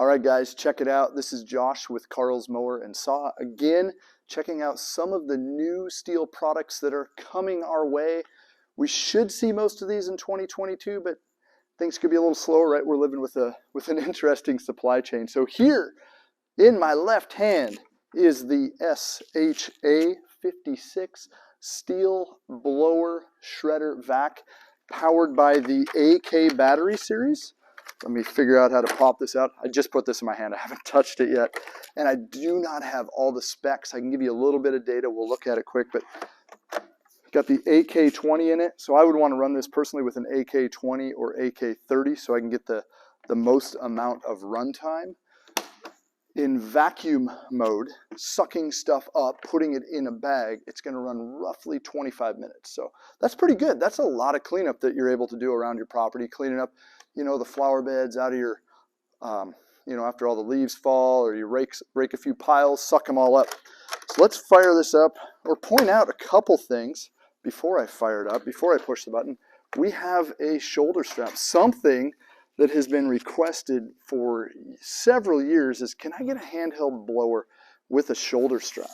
All right, guys, check it out. This is Josh with Cordless Mower and Saw. Again, checking out some of the new Stihl products that are coming our way. We should see most of these in 2022, but things could be a little slower, right? We're living with an interesting supply chain. So here in my left hand is the SHA 56 Stihl blower shredder vac powered by the AK battery series. Let me figure out how to pop this out. I just put this in my hand. I haven't touched it yet. And I do not have all the specs. I can give you a little bit of data. We'll look at it quick, but got the AK-20 in it. So I would want to run this personally with an AK-20 or AK-30 so I can get the most amount of runtime. In vacuum mode, sucking stuff up, putting it in a bag, it's going to run roughly 25 minutes. So that's pretty good. That's a lot of cleanup that you're able to do around your property, cleaning up, you know, the flower beds out of your, you know, after all the leaves fall, or you rake a few piles, suck them all up. So let's fire this up, or point out a couple things before I fire it up, before I push the button. We have a shoulder strap, something that has been requested for several years is, can I get a handheld blower with a shoulder strap?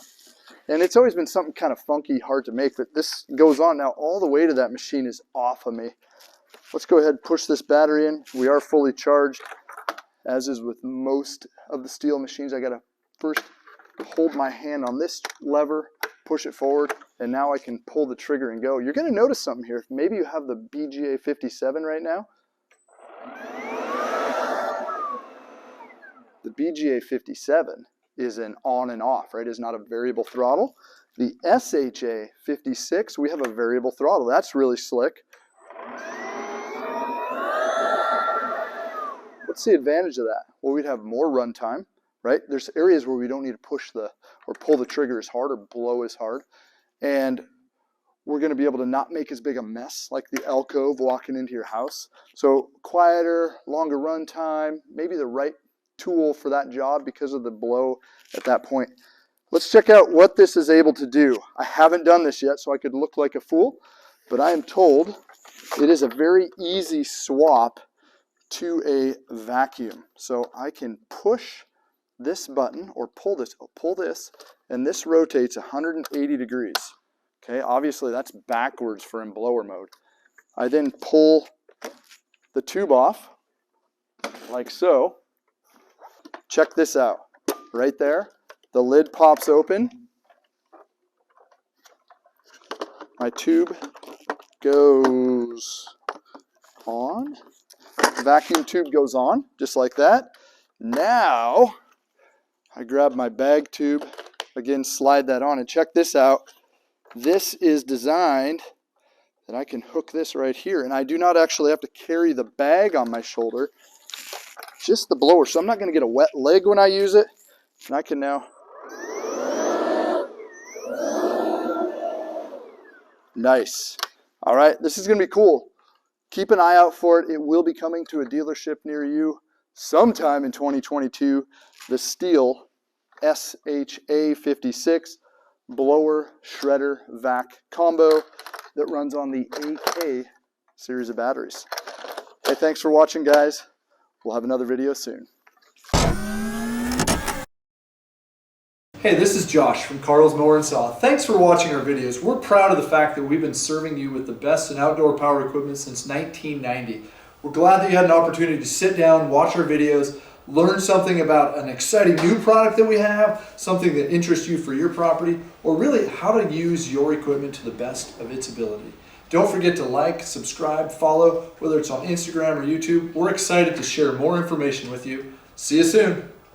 And it's always been something kind of funky, hard to make, but this goes on. Now all the weight of that machine is off of me. Let's go ahead and push this battery in. We are fully charged. As is with most of the Stihl machines, I gotta first hold my hand on this lever, push it forward, and now I can pull the trigger and go. You're gonna notice something here. Maybe you have the BGA 57 right now. The BGA 57 is an on and off, right? It's not a variable throttle. The SHA 56, we have a variable throttle. That's really slick. What's the advantage of that? Well, we'd have more runtime, right? There's areas where we don't need to push or pull the trigger as hard or blow as hard. And we're going to be able to not make as big a mess like the alcove walking into your house. So quieter, longer runtime, maybe the right tool for that job because of the blow at that point. Let's check out what this is able to do. I haven't done this yet, so I could look like a fool, but I am told it is a very easy swap to a vacuum. So I can push this button or pull this, and this rotates 180 degrees. Okay, obviously that's backwards for in blower mode. I then pull the tube off like so. Check this out. Right there, the lid pops open. My tube goes on. The vacuum tube goes on, just like that. Now, I grab my bag tube, again, slide that on, and check this out. This is designed that I can hook this right here, and I do not actually have to carry the bag on my shoulder, just the blower. So I'm not going to get a wet leg when I use it, and I can now. Nice. All right, this is going to be cool. Keep an eye out for it. It will be coming to a dealership near you sometime in 2022. The Stihl SHA 56 blower shredder vac combo that runs on the AK series of batteries. Hey, thanks for watching, guys. We'll have another video soon. Hey, this is Josh from Cordless Mower and Saw. Thanks for watching our videos. We're proud of the fact that we've been serving you with the best in outdoor power equipment since 1990. We're glad that you had an opportunity to sit down, watch our videos, learn something about an exciting new product that we have, something that interests you for your property, or really how to use your equipment to the best of its ability. Don't forget to like, subscribe, follow, whether it's on Instagram or YouTube. We're excited to share more information with you. See you soon.